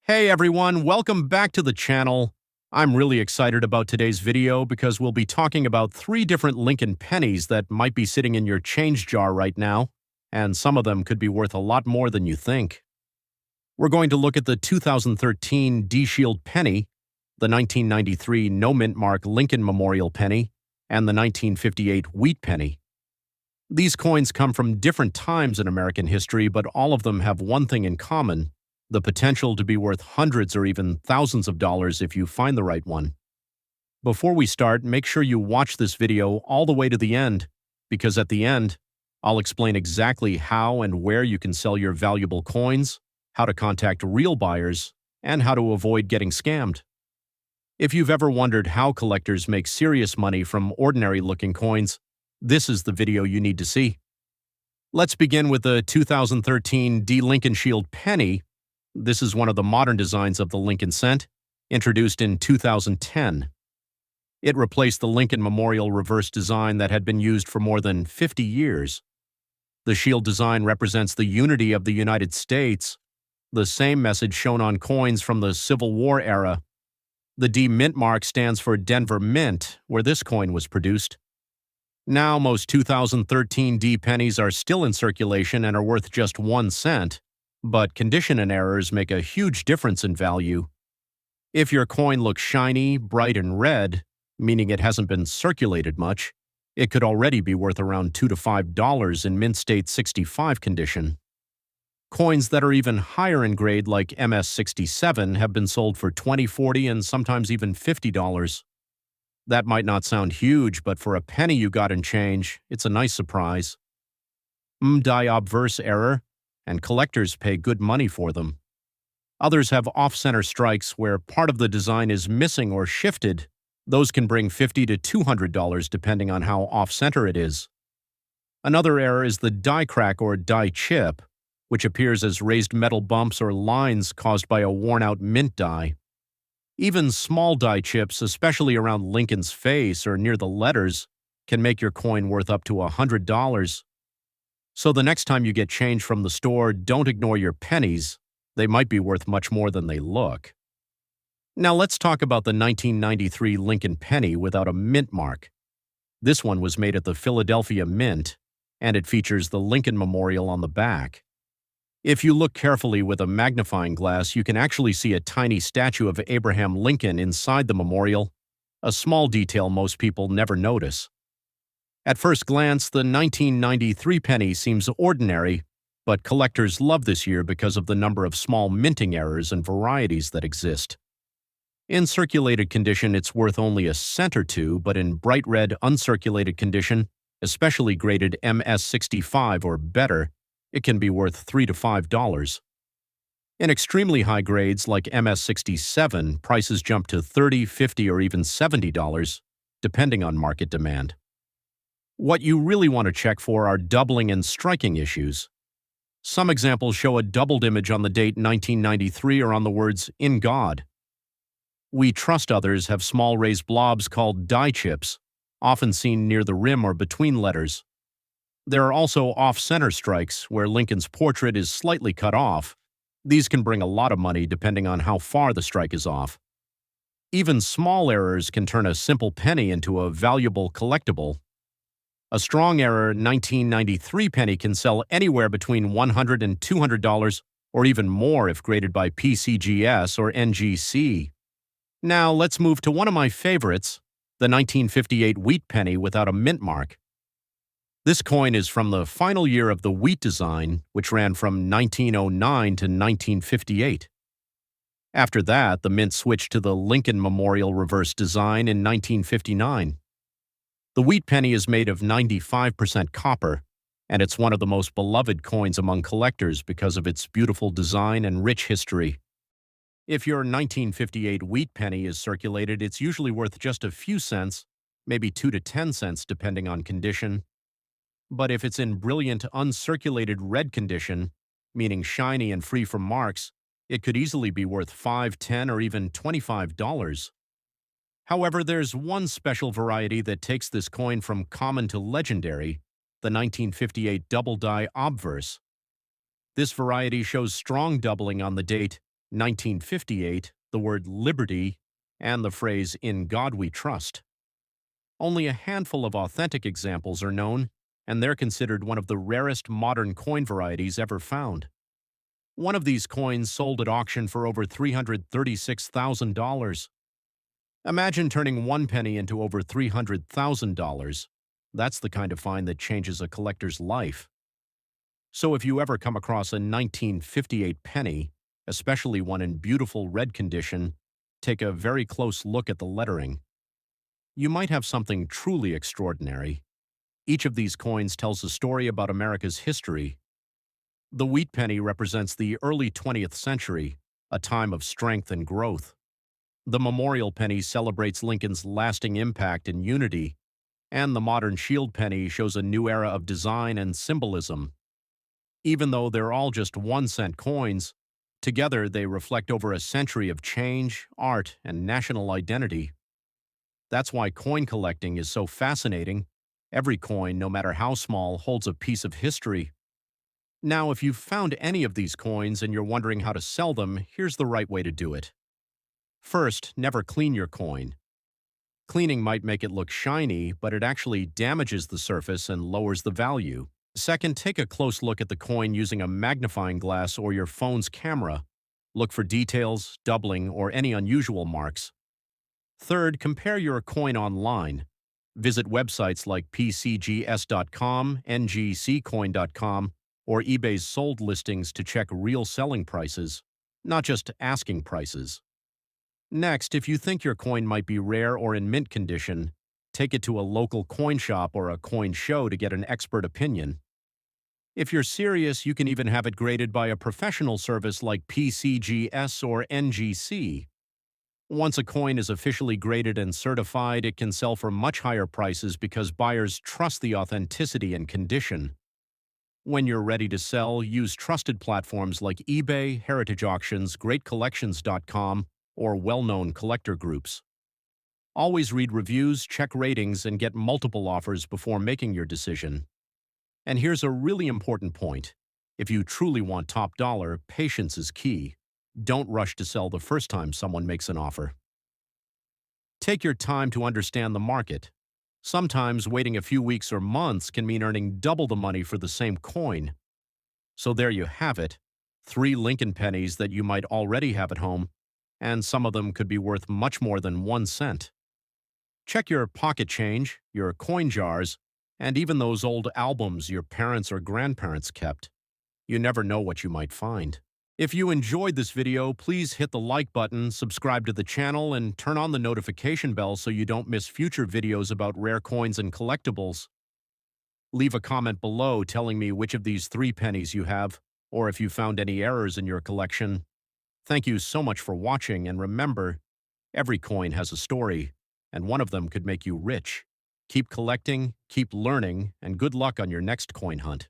Hey everyone, welcome back to the channel. I'm really excited about today's video because we'll be talking about 3 different Lincoln pennies that might be sitting in your change jar right now, and some of them could be worth a lot more than you think. We're going to look at the 2013 D-Shield penny, the 1993 No-Mintmark Lincoln Memorial penny, and the 1958 Wheat penny. These coins come from different times in American history, but all of them have one thing in common: the potential to be worth hundreds or even thousands of dollars if you find the right one. Before we start, make sure you watch this video all the way to the end, because at the end, I'll explain exactly how and where you can sell your valuable coins, how to contact real buyers, and how to avoid getting scammed. If you've ever wondered how collectors make serious money from ordinary-looking coins, this is the video you need to see. Let's begin with the 2013 D. Lincoln Shield penny. This is one of the modern designs of the Lincoln cent, introduced in 2010. It replaced the Lincoln Memorial reverse design that had been used for more than 50 years. The shield design represents the unity of the United States, the same message shown on coins from the Civil War era. The D mint mark stands for Denver Mint, where this coin was produced. Now, most 2013 D pennies are still in circulation and are worth just 1 cent. But condition and errors make a huge difference in value. If your coin looks shiny, bright, and red, meaning it hasn't been circulated much, it could already be worth around $2 to $5 in mint state 65 condition. Coins that are even higher in grade, like MS-67, have been sold for $20, $40, and sometimes even $50. That might not sound huge, but for a penny you got in change, it's a nice surprise. Die obverse error, and collectors pay good money for them. Others have off-center strikes where part of the design is missing or shifted. Those can bring $50 to $200 depending on how off-center it is. Another error is the die crack or die chip, which appears as raised metal bumps or lines caused by a worn-out mint die. Even small die chips, especially around Lincoln's face or near the letters, can make your coin worth up to $100. So the next time you get change from the store, don't ignore your pennies. They might be worth much more than they look. Now let's talk about the 1993 Lincoln penny without a mint mark. This one was made at the Philadelphia Mint, and it features the Lincoln Memorial on the back. If you look carefully with a magnifying glass, you can actually see a tiny statue of Abraham Lincoln inside the memorial, a small detail most people never notice. At first glance, the 1993 penny seems ordinary, but collectors love this year because of the number of small minting errors and varieties that exist. In circulated condition, it's worth only a cent or two, but in bright red uncirculated condition, especially graded MS-65 or better, it can be worth $3 to $5. In extremely high grades like MS-67, prices jump to $30, $50, or even $70, depending on market demand. What you really want to check for are doubling and striking issues. Some examples show a doubled image on the date 1993 or on the words "In God." We trust others have small raised blobs called die chips, often seen near the rim or between letters. There are also off-center strikes, where Lincoln's portrait is slightly cut off. These can bring a lot of money depending on how far the strike is off. Even small errors can turn a simple penny into a valuable collectible. A strong error 1993 penny can sell anywhere between $100 and $200, or even more if graded by PCGS or NGC. Now let's move to one of my favorites, the 1958 Wheat penny without a mint mark. This coin is from the final year of the Wheat design, which ran from 1909 to 1958. After that, the mint switched to the Lincoln Memorial reverse design in 1959. The Wheat penny is made of 95% copper, and it's one of the most beloved coins among collectors because of its beautiful design and rich history. If your 1958 Wheat penny is circulated, it's usually worth just a few cents, maybe 2 to 10 cents depending on condition. But if it's in brilliant uncirculated red condition, meaning shiny and free from marks, it could easily be worth $5, $10, or even $25. However, there's one special variety that takes this coin from common to legendary, the 1958 double die obverse. This variety shows strong doubling on the date 1958, the word liberty, and the phrase "in God we trust." Only a handful of authentic examples are known, and they're considered one of the rarest modern coin varieties ever found. One of these coins sold at auction for over $336,000. Imagine turning one penny into over $300,000. That's the kind of find that changes a collector's life. So if you ever come across a 1958 penny, especially one in beautiful red condition, take a very close look at the lettering. You might have something truly extraordinary. Each of these coins tells a story about America's history. The wheat penny represents the early 20th century, a time of strength and growth. The memorial penny celebrates Lincoln's lasting impact and unity, and the modern shield penny shows a new era of design and symbolism. Even though they're all just 1-cent coins, together they reflect over a century of change, art, and national identity. That's why coin collecting is so fascinating. Every coin, no matter how small, holds a piece of history. Now, if you've found any of these coins and you're wondering how to sell them, here's the right way to do it. First, never clean your coin. Cleaning might make it look shiny, but it actually damages the surface and lowers the value. Second, take a close look at the coin using a magnifying glass or your phone's camera. Look for details, doubling, or any unusual marks. Third, compare your coin online. Visit websites like pcgs.com, ngccoin.com, or eBay's sold listings to check real selling prices, not just asking prices. Next, if you think your coin might be rare or in mint condition, take it to a local coin shop or a coin show to get an expert opinion. If you're serious, you can even have it graded by a professional service like PCGS or NGC. Once a coin is officially graded and certified, it can sell for much higher prices because buyers trust the authenticity and condition. When you're ready to sell, use trusted platforms like eBay, Heritage Auctions, GreatCollections.com, or well-known collector groups. Always read reviews, check ratings, and get multiple offers before making your decision. And here's a really important point. If you truly want top dollar, patience is key. Don't rush to sell the first time someone makes an offer. Take your time to understand the market. Sometimes waiting a few weeks or months can mean earning double the money for the same coin. So there you have it, 3 Lincoln pennies that you might already have at home, and some of them could be worth much more than 1 cent. Check your pocket change, your coin jars, and even those old albums your parents or grandparents kept. You never know what you might find. If you enjoyed this video, please hit the like button, subscribe to the channel, and turn on the notification bell so you don't miss future videos about rare coins and collectibles. Leave a comment below telling me which of these 3 pennies you have, or if you found any errors in your collection. Thank you so much for watching, and remember, every coin has a story, and one of them could make you rich. Keep collecting, keep learning, and good luck on your next coin hunt.